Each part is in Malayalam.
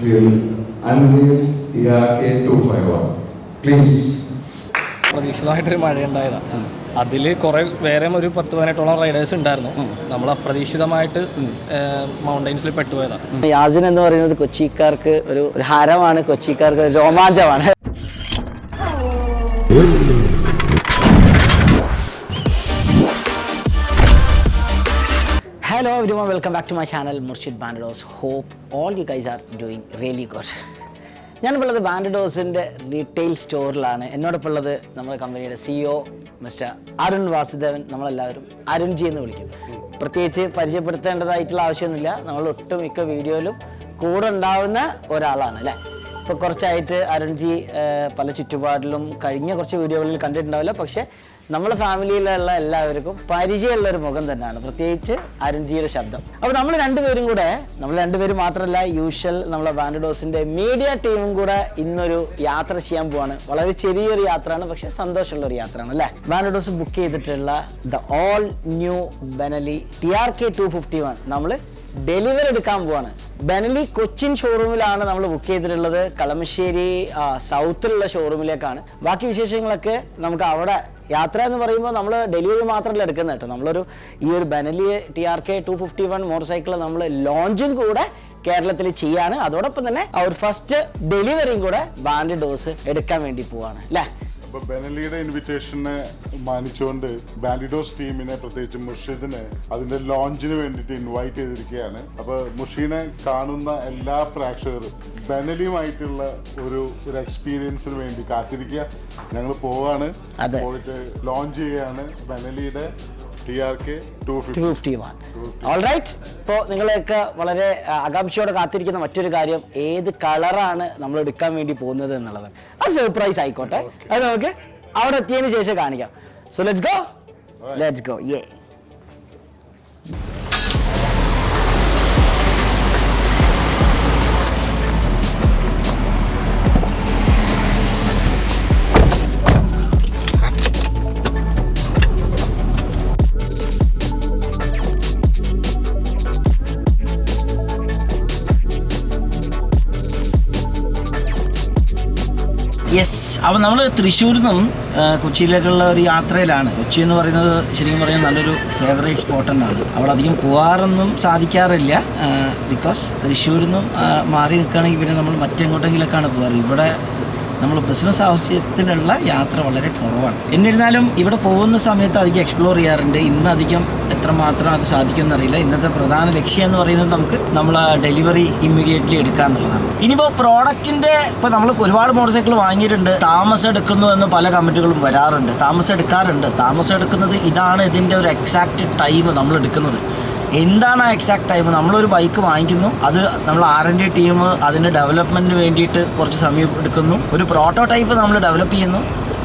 will unveil TRK 251. Please. പ്രതീക്ഷിതമായിട്ടൊരു മഴയുണ്ടായതാണ്. അതിൽ കുറേ വേറെ ഒരു 10-18ഓളം റൈഡേഴ്സ് ഉണ്ടായിരുന്നു. നമ്മൾ അപ്രതീക്ഷിതമായിട്ട് മൗണ്ടൈൻസിൽ പെട്ടുപോയതാണ്. യാസിൻ എന്ന് പറയുന്നത് കൊച്ചിക്കാർക്ക് ഒരു ഹരമാണ്, കൊച്ചിക്കാർക്ക് ഒരു രോമാഞ്ചമാണ്. Hello everyone, welcome back to my channel Murshid Bandidos. Hope all you guys are doing really good. ഞാനിപ്പോൾ ഉള്ളത് ബാൻഡിഡോസിൻ്റെ റീറ്റെയിൽ സ്റ്റോറിലാണ്. എന്നോടൊപ്പം ഉള്ളത് നമ്മുടെ കമ്പനിയുടെ CEO മിസ്റ്റർ അരുൺ വാസുദേവൻ. നമ്മളെല്ലാവരും അരുൺജി എന്ന് വിളിക്കും. പ്രത്യേകിച്ച് പരിചയപ്പെടുത്തേണ്ടതായിട്ടുള്ള ആവശ്യമൊന്നുമില്ല. നമ്മൾ ഒട്ടുമിക്ക വീഡിയോയിലും കൂടെ ഉണ്ടാവുന്ന ഒരാളാണ് അല്ലേ. ഇപ്പോൾ കുറച്ചായിട്ട് അരുൺജി പല ചുറ്റുപാടിലും കഴിഞ്ഞ കുറച്ച് വീഡിയോകളിൽ കണ്ടിട്ടുണ്ടാവില്ല. പക്ഷേ നമ്മളെ ഫാമിലിയിലുള്ള എല്ലാവർക്കും പരിചയമുള്ളൊരു മുഖം തന്നെയാണ്, പ്രത്യേകിച്ച് അരുൺജിയുടെ ശബ്ദം. അപ്പോൾ നമ്മൾ രണ്ടുപേരും മാത്രമല്ല, യൂഷ്വൽ നമ്മളെ ബാൻഡിഡോസിൻ്റെ മീഡിയ ടീമും കൂടെ ഇന്നൊരു യാത്ര ചെയ്യാൻ പോവാണ്. വളരെ ചെറിയൊരു യാത്രയാണ്, പക്ഷെ സന്തോഷമുള്ളൊരു യാത്രയാണ് അല്ലേ. ബാൻഡിഡോസ് ബുക്ക് ചെയ്തിട്ടുള്ള the all new Benelli TRK 251 നമ്മൾ ഡെലിവറി എടുക്കാൻ പോവാണ്. ബെനലി കൊച്ചിൻ ഷോറൂമിലാണ് നമ്മൾ ബുക്ക് ചെയ്തിട്ടുള്ളത്. കളമശ്ശേരി സൗത്തിലുള്ള ഷോറൂമിലേക്കാണ്. ബാക്കി വിശേഷങ്ങളൊക്കെ നമുക്ക് അവിടെ. യാത്ര എന്ന് പറയുമ്പോൾ നമ്മൾ ഡെലിവറി മാത്രമല്ല എടുക്കുന്നത് കേട്ടോ. നമ്മളൊരു ഈ ഒരു ബെനലി TRK 251 മോട്ടോർ സൈക്കിൾ നമ്മൾ ലോഞ്ചും കൂടെ കേരളത്തിൽ ചെയ്യാണ്. അതോടൊപ്പം തന്നെ ഒരു ഫസ്റ്റ് ഡെലിവറിയും കൂടെ ബാൻഡിഡോസ് എടുക്കാൻ വേണ്ടി പോവാണ് അല്ലേ. അപ്പോൾ ബെനലിയുടെ ഇൻവിറ്റേഷനെ മാനിച്ചുകൊണ്ട് ബാൻഡിഡോസ് ടീമിനെ, പ്രത്യേകിച്ച് മുർഷിദിനെ അതിന്റെ ലോഞ്ചിന് വേണ്ടിയിട്ട് ഇൻവൈറ്റ് ചെയ്തിരിക്കുകയാണ്. അപ്പോൾ മുർഷിദിനെ കാണുന്ന എല്ലാ പ്രേക്ഷകരും ബെനലിയുമായിട്ടുള്ള ഒരു എക്സ്പീരിയൻസിന് വേണ്ടി കാത്തിരിക്കുക. ഞങ്ങൾ പോവാണ്, പോയിട്ട് ലോഞ്ച് ചെയ്യുകയാണ് ബെനലിയുടെ TRK 251. ഓൾറൈറ്റ്. ഇപ്പോൾ നിങ്ങളെയൊക്കെ വളരെ ആകാംക്ഷയോടെ കാത്തിരിക്കുന്ന മറ്റൊരു കാര്യം, ഏത് കളറാണ് നമ്മൾ എടുക്കാൻ വേണ്ടി പോകുന്നത് എന്നുള്ളതാണ്. അത് സർപ്രൈസ് ആയിക്കോട്ടെ, അത് നമുക്ക് അവിടെ എത്തിയതിന് ശേഷം കാണിക്കാം. So let's go. Yeah. Yes. അപ്പോൾ നമ്മൾ തൃശ്ശൂരിൽ നിന്നും കൊച്ചിയിലേക്കുള്ള ഒരു യാത്രയിലാണ്. കൊച്ചി എന്ന് പറയുന്നത് ശരിക്കും പറയുന്നത് നല്ലൊരു ഫേവറേറ്റ് സ്പോട്ട് തന്നെയാണ്. അവിടെ അധികം പോകാറൊന്നും സാധിക്കാറില്ല. ബിക്കോസ് തൃശ്ശൂരിൽ നിന്നും മാറി നിൽക്കുകയാണെങ്കിൽ പിന്നെ നമ്മൾ മറ്റെങ്ങോട്ടെങ്കിലൊക്കെയാണ് പോകാറ്. ഇവിടെ നമ്മൾ ബിസിനസ് ആവശ്യത്തിനുള്ള യാത്ര വളരെ കുറവാണ്. എന്നിരുന്നാലും ഇവിടെ പോകുന്ന സമയത്ത് അധികം എക്സ്പ്ലോർ ചെയ്യാറുണ്ട്. ഇന്ന് അധികം എത്രമാത്രം അത് സാധിക്കുമെന്നറിയില്ല. ഇന്നത്തെ പ്രധാന ലക്ഷ്യം എന്ന് പറയുന്നത് നമ്മൾ ഡെലിവറി ഇമ്മീഡിയറ്റ്ലി എടുക്കുക എന്നുള്ളതാണ്. ഇനിയിപ്പോൾ പ്രോഡക്റ്റിൻ്റെ ഇപ്പോൾ നമ്മൾ ഒരുപാട് മോട്ടോർ സൈക്കിൾ വാങ്ങിയിട്ടുണ്ട്. താമസം എടുക്കുന്നു എന്ന് പല കമൻറ്റുകളും വരാറുണ്ട്. താമസം എടുക്കുന്നത് ഇതാണ് ഇതിൻ്റെ ഒരു എക്സാക്റ്റ് ടൈം നമ്മൾ എടുക്കുന്നത്. എന്താണ് ആ എക്സാക്ട് ടൈം? നമ്മളൊരു ബൈക്ക് വാങ്ങിക്കുന്നു, അത് നമ്മൾ R&D ടീം അതിൻ്റെ ഡെവലപ്മെൻറ്റിന് വേണ്ടിയിട്ട് കുറച്ച് സമയം എടുക്കുന്നു. ഒരു പ്രോട്ടോടൈപ്പ് നമ്മൾ ഡെവലപ്പ് ചെയ്യുന്നു.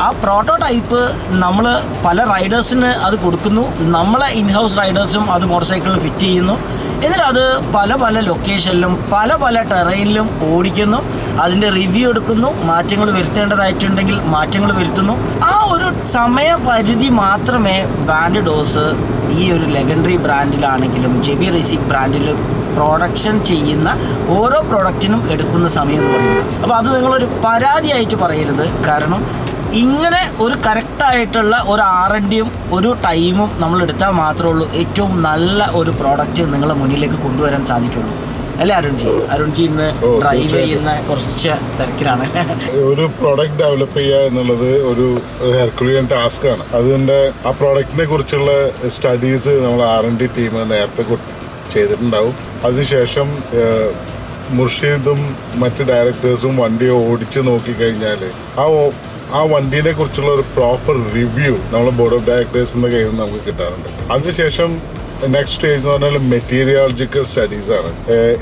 ആ പ്രോട്ടോടൈപ്പ് നമ്മൾ പല റൈഡേഴ്സിന് അത് കൊടുക്കുന്നു. നമ്മളെ ഇൻഹൗസ് റൈഡേഴ്സും അത് മോട്ടോർ സൈക്കിളിൽ ഫിറ്റ് ചെയ്യുന്നു. എന്നിട്ട് അത് പല ലൊക്കേഷനിലും പല ടെറൈനിലും ഓടിക്കുന്നു. അതിൻ്റെ റിവ്യൂ എടുക്കുന്നു. മാറ്റങ്ങൾ വരുത്തേണ്ടതായിട്ടുണ്ടെങ്കിൽ മാറ്റങ്ങൾ വരുത്തുന്നു. ആ ഒരു സമയപരിധി മാത്രമേ ബാൻഡിഡോസ് ഈ ഒരു ലെഗൻഡറി ബ്രാൻഡിലാണെങ്കിലും ജെബി റേസിംഗ് ബ്രാൻഡിലും പ്രൊഡക്ഷൻ ചെയ്യുന്ന ഓരോ പ്രൊഡക്റ്റിനും എടുക്കുന്ന സമയം എന്ന് പറയുന്നത്. അപ്പോൾ അത് നിങ്ങളൊരു പരാതിയായിട്ട് പറയരുത്. കാരണം ഇങ്ങനെ ഒരു കറക്റ്റായിട്ടുള്ള ഒരു R&Dയും ഒരു ടൈമും നമ്മൾ എടുത്താൽ മാത്രമേ ഉള്ളൂ ഏറ്റവും നല്ല ഒരു പ്രോഡക്റ്റ് നിങ്ങളെ മുന്നിലേക്ക് കൊണ്ടുവരാൻ സാധിക്കുള്ളൂ അല്ലേ അരുൺജി ഇന്ന് ഡ്രൈവ് ചെയ്യുന്ന കുറച്ച് തിരക്കിലാണ്. ഒരു പ്രോഡക്റ്റ് ഡെവലപ്പ് ചെയ്യുക എന്നുള്ളത് ഒരു ഹെർക്കുലിയൻ ടാസ്ക് ആണ്. അതുകൊണ്ട് ആ പ്രോഡക്റ്റിനെ കുറിച്ചുള്ള സ്റ്റഡീസ് നമ്മൾ R&D ടീം നേരത്തെ ചെയ്തിട്ടുണ്ടാവും. അതിനുശേഷം മുർഷിദും മറ്റ് ഡയറക്ടേഴ്സും വണ്ടി ഓടിച്ച് നോക്കിക്കഴിഞ്ഞാൽ ആ വണ്ടീനെ കുറിച്ചുള്ള ഒരു പ്രോപ്പർ റിവ്യൂ നമ്മളെ ബോർഡ് ഓഫ് ഡയറക്ടേഴ്സിന്റെ കയ്യിൽ നിന്ന് നമുക്ക് കിട്ടാറുണ്ട്. അതിനുശേഷം നെക്സ്റ്റ് സ്റ്റേജ് എന്ന് പറഞ്ഞാൽ മെറ്റീരിയോളജിക്കൽ സ്റ്റഡീസ് ആണ്.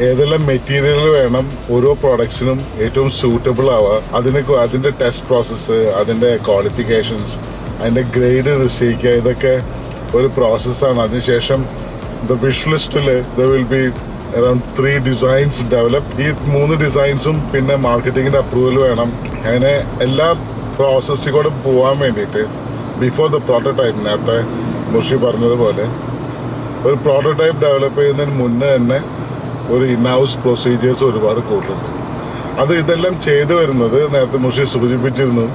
ഏതെല്ലാം മെറ്റീരിയൽ വേണം ഓരോ പ്രോഡക്ട്സിനും ഏറ്റവും സൂട്ടബിൾ ആവുക, അതിന്റെ ടെസ്റ്റ് പ്രോസസ്സ്, അതിന്റെ ക്വാളിഫിക്കേഷൻസ്, അതിന്റെ ഗ്രേഡ് നിശ്ചയിക്കുക, ഇതൊക്കെ ഒരു പ്രോസസ്സാണ്. അതിനുശേഷം ദ വിഷ് ലിസ്റ്റിൽ the will be around 3 designs develop. ഈ 3 ഡിസൈൻസും പിന്നെ മാർക്കറ്റിങ്ങിന്റെ അപ്രൂവൽ വേണം. അങ്ങനെ എല്ലാ പ്രോസസ്സിൽ കൂടെ പോകാൻ വേണ്ടിയിട്ട് ബിഫോർ ദ പ്രോട്ടോടൈപ്പ്, നേരത്തെ മുർഷി പറഞ്ഞതുപോലെ ഒരു പ്രോട്ടോടൈപ്പ് ഡെവലപ്പ് ചെയ്യുന്നതിന് മുന്നേ തന്നെ ഒരു ഇൻ ഹൗസ് പ്രൊസീജിയേഴ്സ് ഒരുപാട് കൂടുതലുണ്ട്. ഇതെല്ലാം ചെയ്തു വരുന്നത് നേരത്തെ മുർഷിദ് സൂചിപ്പിച്ചിരുന്നു,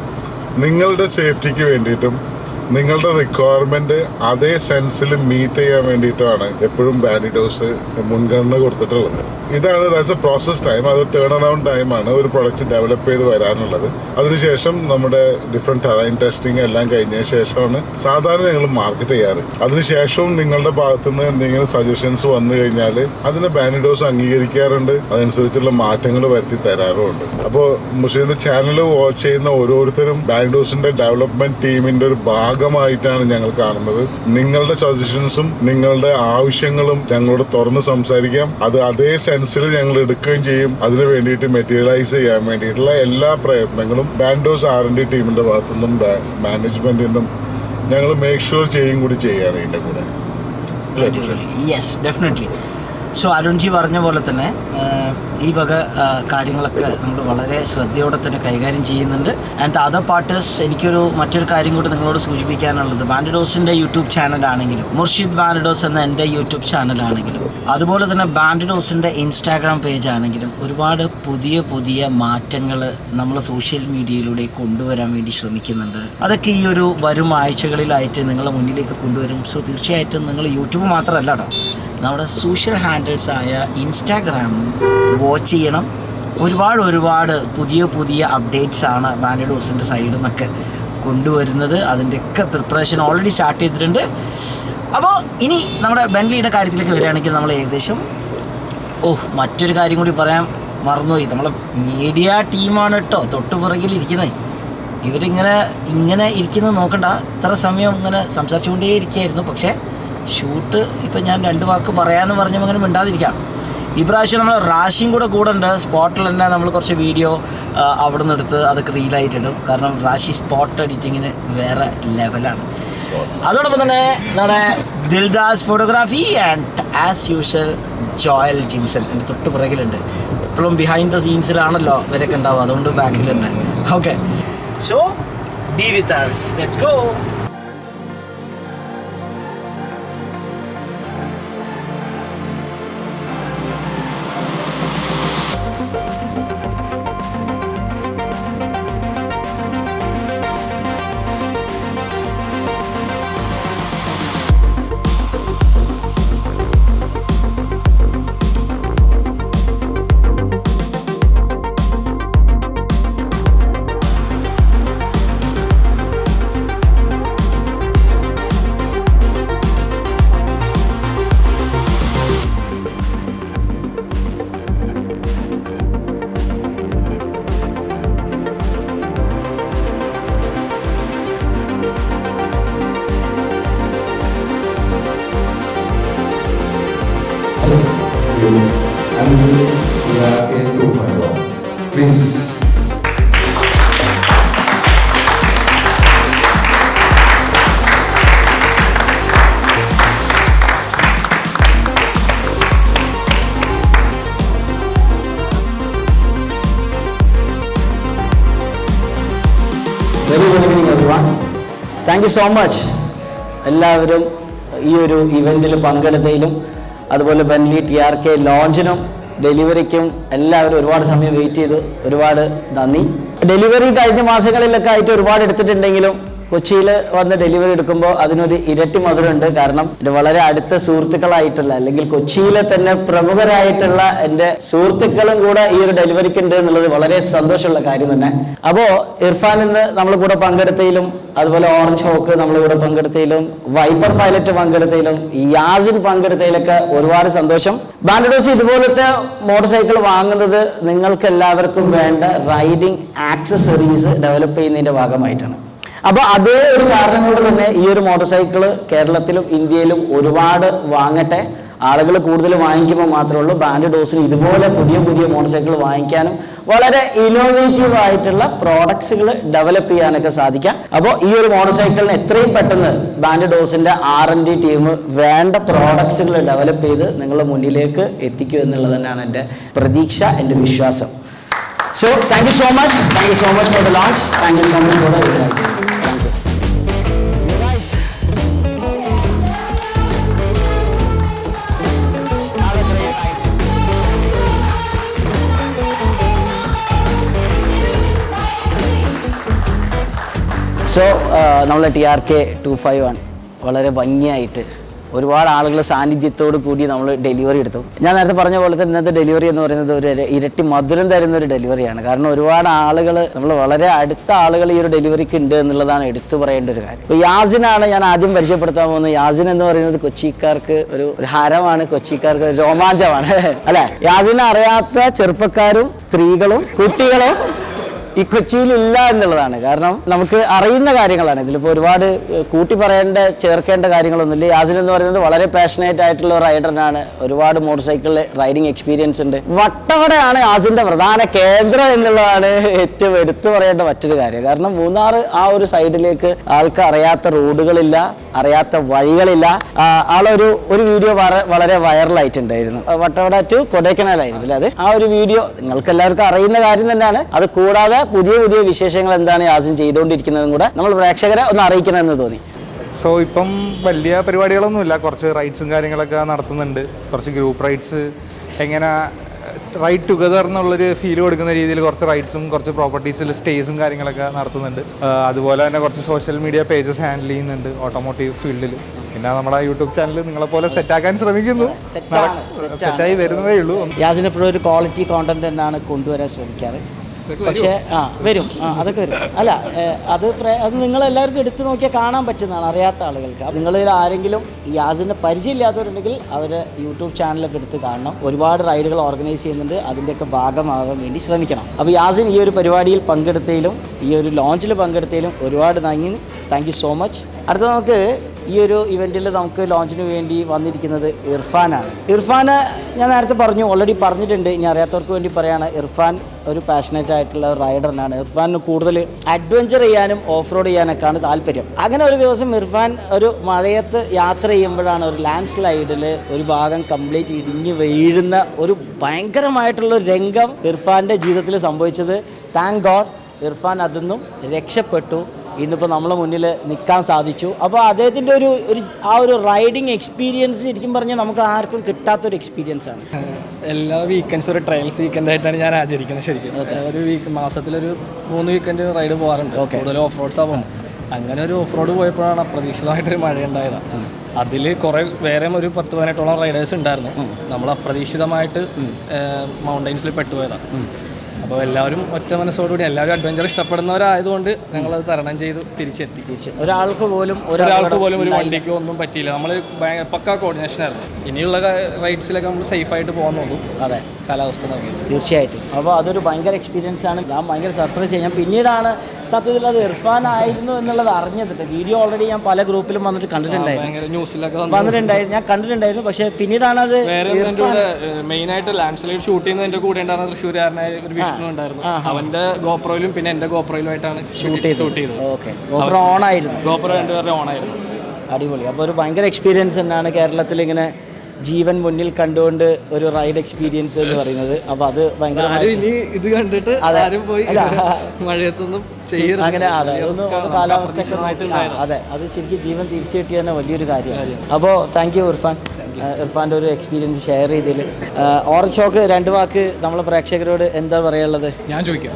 നിങ്ങളുടെ സേഫ്റ്റിക്ക് വേണ്ടിയിട്ടും നിങ്ങളുടെ റിക്വയർമെന്റ് അതേ സെൻസിൽ മീറ്റ് ചെയ്യാൻ വേണ്ടിയിട്ടാണ് എപ്പോഴും ബാൻഡിഡോസ് മുൻഗണന കൊടുത്തിട്ടുള്ളത്. ഇതാണ് ദാറ്റ്സ് എ പ്രോസസ് ടൈം, അത് ടേൺ അറൗണ്ട് ടൈമാണ് ഒരു പ്രൊഡക്റ്റ് ഡെവലപ്പ് ചെയ്ത് വരാനുള്ളത്. അതിനുശേഷം നമ്മുടെ ഡിഫറെൻറ്റ് ടെറൈൻ ടെസ്റ്റിംഗ് എല്ലാം കഴിഞ്ഞ ശേഷമാണ് സാധാരണ ഞങ്ങൾ മാർക്കറ്റ് ചെയ്യാറ്. അതിനുശേഷവും നിങ്ങളുടെ ഭാഗത്തുനിന്ന് എന്തെങ്കിലും സജഷൻസ് വന്നു കഴിഞ്ഞാൽ അതിനെ ബാൻഡിഡോസ് അംഗീകരിക്കാറുണ്ട്, അതനുസരിച്ചുള്ള മാറ്റങ്ങൾ വരുത്തി തരാറുമുണ്ട്. അപ്പോൾ മുർഷിദിന്റെ ചാനൽ വാച്ച് ചെയ്യുന്ന ഓരോരുത്തരും ബാൻഡിഡോസിന്റെ ഡെവലപ്മെന്റ് ടീമിന്റെ ഒരു ഭാഗമായിട്ടാണ് ഞങ്ങൾ കാണുന്നത്. നിങ്ങളുടെ സജഷൻസും നിങ്ങളുടെ ആവശ്യങ്ങളും ഞങ്ങളോട് തുറന്ന് സംസാരിക്കാം. അത് അതേ സെൻസിൽ ഞങ്ങൾ എടുക്കുകയും ചെയ്യും. അതിന് വേണ്ടിയിട്ട് മെറ്റീരിയലൈസ് ചെയ്യാൻ വേണ്ടിയിട്ടുള്ള എല്ലാ പ്രയത്നങ്ങളും ബാൻഡിഡോസ് R&D ടീമിന്റെ ഭാഗത്തുനിന്നും മാനേജ്മെന്റിൽ നിന്നും ഞങ്ങൾ മേക്ക് ഷുവർ ചെയ്യും കൂടി ചെയ്യാണ് ഇതിന്റെ കൂടെ. Yes, definitely. സോ അരുൺജി പറഞ്ഞ പോലെ തന്നെ ഈ വക കാര്യങ്ങളൊക്കെ നമ്മൾ വളരെ ശ്രദ്ധയോടെ തന്നെ കൈകാര്യം ചെയ്യുന്നുണ്ട്. ആൻഡ് അതർ പാർട്ടേഴ്സ്, മറ്റൊരു കാര്യം കൂടി നിങ്ങളോട് സൂചിപ്പിക്കാനുള്ളത്, ബാൻഡിഡോസിൻ്റെ യൂട്യൂബ് ചാനലാണെങ്കിലും മുർഷിദ് ബാൻഡിഡോസ് എന്ന എൻ്റെ യൂട്യൂബ് ചാനലാണെങ്കിലും അതുപോലെ തന്നെ ബാൻഡിഡോസിൻ്റെ ഇൻസ്റ്റാഗ്രാം പേജ് ആണെങ്കിലും ഒരുപാട് പുതിയ മാറ്റങ്ങൾ നമ്മൾ സോഷ്യൽ മീഡിയയിലൂടെ കൊണ്ടുവരാൻ വേണ്ടി ശ്രമിക്കുന്നുണ്ട്. അതൊക്കെ ഈ ഒരു വരും ആഴ്ചകളിലായിട്ട് നിങ്ങളെ മുന്നിലേക്ക് കൊണ്ടുവരും. സോ തീർച്ചയായിട്ടും നിങ്ങൾ യൂട്യൂബ് മാത്രമല്ല കേട്ടോ, നമ്മുടെ സോഷ്യൽ ഹാൻഡിൽസായ ഇൻസ്റ്റാഗ്രാമും വാച്ച് ചെയ്യണം. ഒരുപാട് പുതിയ അപ്ഡേറ്റ്സ് ആണ് ബാൻഡിഡോസിൻ്റെ സൈഡിൽ നിന്നൊക്കെ കൊണ്ടുവരുന്നത്. അതിൻ്റെയൊക്കെ പ്രിപ്പറേഷൻ ഓൾറെഡി സ്റ്റാർട്ട് ചെയ്തിട്ടുണ്ട്. അപ്പോൾ ഇനി നമ്മുടെ ബെൻലിയുടെ കാര്യത്തിലേക്ക് വരികയാണെങ്കിൽ നമ്മൾ ഏകദേശം മറ്റൊരു കാര്യം കൂടി പറയാൻ മറന്നുപോയി. നമ്മളെ മീഡിയ ടീമാണ് കേട്ടോ തൊട്ടുപുറകിൽ ഇരിക്കുന്നത്. ഇവരിങ്ങനെ ഇരിക്കുന്നത് നോക്കണ്ട, ഇത്ര സമയം ഇങ്ങനെ സംസാരിച്ചുകൊണ്ടേ ഇരിക്കുകയായിരുന്നു. പക്ഷേ ഷൂട്ട് ഇപ്പം ഞാൻ 2 വാക്ക് പറയാമെന്ന് പറഞ്ഞപ്പോൾ അങ്ങനെ മിണ്ടാതിരിക്കാം. ഈ പ്രാവശ്യം നമ്മൾ റാഷിയും കൂടെ ഉണ്ട്. സ്പോട്ടിൽ തന്നെ നമ്മൾ കുറച്ച് വീഡിയോ അവിടെ നിന്ന് എടുത്ത് അതൊക്കെ റീലായിട്ടിടും. കാരണം റാഷി സ്പോട്ട് എഡിറ്റിങ്ങിന് വേറെ ലെവലാണ്. അതോടൊപ്പം തന്നെ നമ്മുടെ Dildas photography and as usual Joel Jimson എൻ്റെ തൊട്ട് പുറകിലുണ്ട്. എപ്പോഴും ബിഹൈൻഡ് ദ സീൻസിലാണല്ലോ ഇവരൊക്കെ ഉണ്ടാവുക, അതുകൊണ്ട് ബാക്കിൽ തന്നെ. Okay, so B with us, let's go. Benelli TRK 251. Please. Very good evening everyone. Thank you so much എല്ലാവരും ഈ ഒരു ഇവൻറ്റിൽ പങ്കെടുത്തതിലും അതുപോലെ ബെൻലി TRK ലോഞ്ചിനും ഡെലിവറിക്കും എല്ലാവരും ഒരുപാട് സമയം വെയിറ്റ് ചെയ്തു. ഒരുപാട് നന്ദി. ഡെലിവറി കഴിഞ്ഞ മാസങ്ങളിലൊക്കെ ആയിട്ട് ഒരുപാട് എടുത്തിട്ടുണ്ടെങ്കിലും കൊച്ചിയിൽ വന്ന് ഡെലിവറി എടുക്കുമ്പോൾ അതിനൊരു ഇരട്ടി മധുരമുണ്ട്. കാരണം എൻ്റെ വളരെ അടുത്ത സുഹൃത്തുക്കളായിട്ടുള്ള അല്ലെങ്കിൽ കൊച്ചിയിലെ തന്നെ പ്രമുഖരായിട്ടുള്ള എൻ്റെ സുഹൃത്തുക്കളും കൂടെ ഈ ഒരു ഡെലിവറിക്ക് ഉണ്ട് എന്നുള്ളത് വളരെ സന്തോഷമുള്ള കാര്യം തന്നെ. അപ്പോൾ ഇർഫാൻ ഇന്ന് നമ്മൾ കൂടെ പങ്കെടുത്തതിലും അതുപോലെ ഓറഞ്ച് ഹോക്ക് നമ്മൾ കൂടെ പങ്കെടുത്തതിലും വൈപ്പർ പൈലറ്റ് പങ്കെടുത്തതിലും യാസിൻ പങ്കെടുത്തതിലൊക്കെ ഒരുപാട് സന്തോഷം. ബാൻഡിഡോസ് ഇതുപോലത്തെ മോട്ടോർ സൈക്കിൾ വാങ്ങുന്നത് നിങ്ങൾക്ക് എല്ലാവർക്കും വേണ്ട റൈഡിങ് ആക്സസറീസ് ഡെവലപ്പ് ചെയ്യുന്നതിൻ്റെ ഭാഗമായിട്ടാണ്. അപ്പോൾ അതേ ഒരു കാരണം കൊണ്ട് തന്നെ ഈ ഒരു മോട്ടോർ സൈക്കിൾ കേരളത്തിലും ഇന്ത്യയിലും ഒരുപാട് വാങ്ങട്ടെ. ആളുകൾ കൂടുതൽ വാങ്ങിക്കുമ്പോൾ മാത്രമേ ഉള്ളൂ ബാൻഡിഡോസിന് ഇതുപോലെ പുതിയ മോട്ടോർ സൈക്കിൾ വാങ്ങിക്കാനും വളരെ ഇന്നോവേറ്റീവ് ആയിട്ടുള്ള പ്രോഡക്ട്സുകൾ ഡെവലപ്പ് ചെയ്യാനൊക്കെ സാധിക്കാം. അപ്പോൾ ഈ ഒരു മോട്ടോർ സൈക്കിളിന് എത്രയും പെട്ടെന്ന് ബാൻഡിഡോസിൻ്റെ R&D ടീം വേണ്ട പ്രോഡക്ട്സുകൾ ഡെവലപ്പ് ചെയ്ത് നിങ്ങളുടെ മുന്നിലേക്ക് എത്തിക്കും എന്നുള്ളത് തന്നെയാണ് എൻ്റെ പ്രതീക്ഷ, എൻ്റെ വിശ്വാസം. So thank you so much for the launch. Thank you so much for the event. Thank you. You guys. Have a great night. So നമ്മൾ TRK 251 വളരെ ഭംഗിയായിട്ട് ഒരുപാട് ആളുകൾ സാന്നിധ്യത്തോടു കൂടി നമ്മൾ ഡെലിവറി എടുത്തു. ഞാൻ നേരത്തെ പറഞ്ഞ പോലെ തന്നെ ഇന്നത്തെ ഡെലിവറി എന്ന് പറയുന്നത് ഒരു ഇരട്ടി മധുരം തരുന്ന ഒരു ഡെലിവറിയാണ്. കാരണം ഒരുപാട് ആളുകൾ, നമ്മൾ വളരെ അടുത്ത ആളുകൾ ഈ ഒരു ഡെലിവറിക്ക് ഉണ്ട് എന്നുള്ളതാണ് എടുത്തു പറയേണ്ട ഒരു കാര്യം. ഇപ്പോൾ യാസിനാണ് ഞാൻ ആദ്യം പരിചയപ്പെടുത്താൻ പോകുന്നത്. യാസിൻ എന്ന് പറയുന്നത് കൊച്ചിക്കാർക്ക് ഒരു ഹരമാണ്, കൊച്ചിക്കാർക്ക് ഒരു രോമാഞ്ചമാണ് അല്ലെ. യാസിനെ അറിയാത്ത ചെറുപ്പക്കാരും സ്ത്രീകളും കുട്ടികളും ഈ കൊച്ചിയിലില്ല എന്നുള്ളതാണ്. കാരണം നമുക്ക് അറിയുന്ന കാര്യങ്ങളാണ്. ഇതിലിപ്പോൾ ഒരുപാട് കൂട്ടി ചേർക്കേണ്ട കാര്യങ്ങളൊന്നുമില്ല. യാസിൻ എന്ന് പറയുന്നത് വളരെ പാഷനേറ്റ് ആയിട്ടുള്ള ഒരു റൈഡറിനാണ്. ഒരുപാട് മോട്ടോർ സൈക്കിളിൽ റൈഡിങ് എക്സ്പീരിയൻസ് ഉണ്ട്. വട്ടവടയാണ് യാസിൻ്റെ പ്രധാന കേന്ദ്രം എന്നുള്ളതാണ് ഏറ്റവും എടുത്തു പറയേണ്ട മറ്റൊരു കാര്യം. കാരണം മൂന്നാർ ആ ഒരു സൈഡിലേക്ക് ആൾക്ക് അറിയാത്ത റോഡുകളില്ല, അറിയാത്ത വഴികളില്ല. ആളൊരു വീഡിയോ വളരെ വൈറലായിട്ടുണ്ടായിരുന്നു. വട്ടവട ടു കൊടൈക്കനാലായിരുന്നു അത്. ആ ഒരു വീഡിയോ നിങ്ങൾക്ക് എല്ലാവർക്കും അറിയുന്ന കാര്യം തന്നെയാണ്. അത് കൂടാതെ പുതിയ വിശേഷങ്ങൾ എന്താണ് യാസിൻ ചെയ്തുകൊണ്ടിരിക്കുന്നതും കൂടെ നമ്മൾ പ്രേക്ഷകരെ ഒന്ന് അറിയിക്കണമെന്ന് തോന്നി. സോ ഇപ്പം വലിയ പരിപാടികളൊന്നുമില്ല, കുറച്ച് റൈഡ്സും കാര്യങ്ങളൊക്കെ നടത്തുന്നുണ്ട്. കുറച്ച് ഗ്രൂപ്പ് റൈഡ്സ്, എങ്ങനെ റൈഡ് ടുഗദർ എന്നുള്ളൊരു ഫീൽ കൊടുക്കുന്ന രീതിയിൽ കുറച്ച് റൈഡ്സും കുറച്ച് പ്രോപ്പർട്ടീസിൽ സ്റ്റേസും കാര്യങ്ങളൊക്കെ നടത്തുന്നുണ്ട്. അതുപോലെ തന്നെ കുറച്ച് സോഷ്യൽ മീഡിയ പേജസ് ഹാൻഡിൽ ചെയ്യുന്നുണ്ട് ഓട്ടോമോട്ടീവ് ഫീൽഡിൽ. പിന്നെ നമ്മുടെ യൂട്യൂബ് ചാനൽ നിങ്ങളെപ്പോലെ സെറ്റാക്കാൻ ശ്രമിക്കുന്നു. സെറ്റായി വരുന്നതേ ഉള്ളൂ. യാസിൻ എപ്പോഴും ഒരു ക്വാളിറ്റി കോണ്ടന്റ് തന്നെയാണ് കൊണ്ടുവരാൻ ശ്രമിക്കാറ്. പക്ഷേ വരും, അതൊക്കെ വരും. അല്ല, അത് നിങ്ങളെല്ലാവർക്കും എടുത്തു നോക്കിയാൽ കാണാൻ പറ്റുന്നതാണ് അറിയാത്ത ആളുകൾക്ക്. നിങ്ങളിൽ ആരെങ്കിലും യാസിൻ്റെ പരിചയമില്ലാത്തവരുണ്ടെങ്കിൽ അവർ യൂട്യൂബ് ചാനലൊക്കെ എടുത്ത് കാണണം. ഒരുപാട് റൈഡുകൾ ഓർഗനൈസ് ചെയ്യുന്നുണ്ട്, അതിൻ്റെയൊക്കെ ഭാഗമാകാൻ വേണ്ടി ശ്രമിക്കണം. അപ്പോൾ യാസിൻ ഈ ഒരു പരിപാടിയിൽ പങ്കെടുത്തതിലും ഈ ഒരു ലോഞ്ചിൽ പങ്കെടുത്തതിലും ഒരുപാട് താങ്ക് യു സോ മച്ച്. അടുത്ത നമുക്ക് ഈ ഒരു ഇവൻറ്റിൽ നമുക്ക് ലോഞ്ചിന് വേണ്ടി വന്നിരിക്കുന്നത് ഇർഫാനാണ്. ഇർഫാന് ഞാൻ നേരത്തെ ഓൾറെഡി പറഞ്ഞിട്ടുണ്ട്, ഇനി അറിയാത്തവർക്ക് വേണ്ടി പറയുകയാണ്. ഇർഫാൻ ഒരു പാഷനേറ്റ് ആയിട്ടുള്ള ഒരു റൈഡറിനാണ്. ഇർഫാനിന് കൂടുതൽ അഡ്വഞ്ചർ ചെയ്യാനും ഓഫ് റോഡ് ചെയ്യാനൊക്കെയാണ് താല്പര്യം. അങ്ങനെ ഒരു ദിവസം ഇർഫാൻ ഒരു മഴയത്ത് യാത്ര ചെയ്യുമ്പോഴാണ് ഒരു ലാൻഡ് സ്ലൈഡിൽ ഒരു ഭാഗം കംപ്ലീറ്റ് ഇടിഞ്ഞ് വീഴുന്ന ഒരു ഭയങ്കരമായിട്ടുള്ള രംഗം ഇർഫാൻ്റെ ജീവിതത്തിൽ സംഭവിച്ചത്. താങ്ക് ഗോഡ് ഇർഫാൻ അതിൽ രക്ഷപ്പെട്ടു. ഇന്നിപ്പോൾ നമ്മളെ മുന്നിൽ നിൽക്കാൻ സാധിച്ചു. അപ്പോൾ അദ്ദേഹത്തിൻ്റെ ഒരു റൈഡിങ് എക്സ്പീരിയൻസ് ശരിക്കും പറഞ്ഞാൽ നമുക്ക് ആർക്കും കിട്ടാത്തൊരു എക്സ്പീരിയൻസ് ആണ്. എല്ലാ വീക്കെൻഡ്സ് ഒരു ട്രയൽസ് വീക്കെൻഡായിട്ടാണ് ഞാൻ ആചരിക്കുന്നത്. ശരിക്കും ഒരു മാസത്തിലൊരു 3 വീക്കെൻഡ് റൈഡ് പോകാറുണ്ട്. കൂടുതൽ ഓഫ് റോഡ്സാണ് പോകുന്നത്. അങ്ങനെ ഒരു ഓഫ് റോഡ് പോയപ്പോഴാണ് അപ്രതീക്ഷിതമായിട്ടൊരു മഴ ഉണ്ടായത്. അതിൽ വേറെ ഒരു 10-18ഓളം റൈഡേഴ്സ് ഉണ്ടായിരുന്നു. നമ്മൾ അപ്രതീക്ഷിതമായിട്ട് മൗണ്ടൈൻസിൽ പെട്ടുപോയതാണ്. അപ്പോൾ എല്ലാവരും ഒറ്റ മനസ്സോടുകൂടി എല്ലാവരും അഡ്വഞ്ചർ ഇഷ്ടപ്പെടുന്നവരായതുകൊണ്ട് ഞങ്ങളത് തരണം ചെയ്തു തിരിച്ചെത്തി. ഒരാൾക്ക് പോലും ഒരു വണ്ടിക്കോ ഒന്നും പറ്റിയില്ല. നമ്മൾ പക്കാ കോർഡിനേഷൻ ആയിരുന്നു. ഇനിയുള്ള റൈഡ്സിലൊക്കെ നമ്മൾ സേഫായിട്ട് പോകാൻ നോക്കും. അതെ, കാലാവസ്ഥ നോക്കി തീർച്ചയായിട്ടും. അപ്പോൾ അതൊരു ഭയങ്കര എക്സ്പീരിയൻസ് ആണ്. ഞാൻ ഭയങ്കര സർപ്രൈസ് ചെയ്യാം. പിന്നീടാണ് സത്യത്തിൽ അത് ഇർഫാൻ ആയിരുന്നു എന്നുള്ളത് അറിഞ്ഞത്. വീഡിയോ ഓൾറെഡി ഞാൻ പല ഗ്രൂപ്പിലും വന്നിട്ട് ഞാൻ കണ്ടിട്ടുണ്ടായിരുന്നു. പക്ഷേ പിന്നീടാണ് അത് മെയിനായിട്ട് ലാൻഡ് സ്ലൈഡ് ഷൂട്ട് ചെയ്യുന്നത് എൻ്റെ കൂടെ ഉണ്ടായിരുന്ന തൃശ്ശൂരുകാരനായ ഒരു വിഷ്ണു ഉണ്ടായിരുന്നു. അവന്റെ ഗോപ്രോയിലും പിന്നെ എൻ്റെ ഗോപ്രോയിലുമായിട്ടാണ് ഷൂട്ട് ചെയ്തത്. ഓക്കെ, ഗോപ്രോ ഓൺ ആയിരുന്നു. ഗോപ്രോ 2 പേരുടെ ഓൺ ആയിരുന്നു. അടിപൊളി. അപ്പോൾ ഒരു ഭയങ്കര എക്സ്പീരിയൻസ് തന്നെയാണ് കേരളത്തിൽ ഇങ്ങനെ ജീവൻ മുന്നിൽ കണ്ടുകൊണ്ട് ഒരു റൈഡ് എക്സ്പീരിയൻസ് എന്ന് പറയുന്നത്. അപ്പോൾ അത് ഭയങ്കര ഇത് കണ്ടിട്ട് പോയി മഴയത്തൊന്നും അങ്ങനെ കാലാവസ്ഥ അതെ, അത് ശരിക്കും ജീവൻ തിരിച്ചു കിട്ടിയ തന്നെ വലിയൊരു കാര്യമാണ്. അപ്പോൾ താങ്ക് യു ഇർഫാൻ്റെ ഒരു എക്സ്പീരിയൻസ് ഷെയർ ചെയ്തതിൽ. ഓറഞ്ച് ഷോക്ക് 2 വാക്ക് നമ്മളെ പ്രേക്ഷകരോട് എന്താ പറയാനുള്ളത്? ഞാൻ ചോദിക്കാം,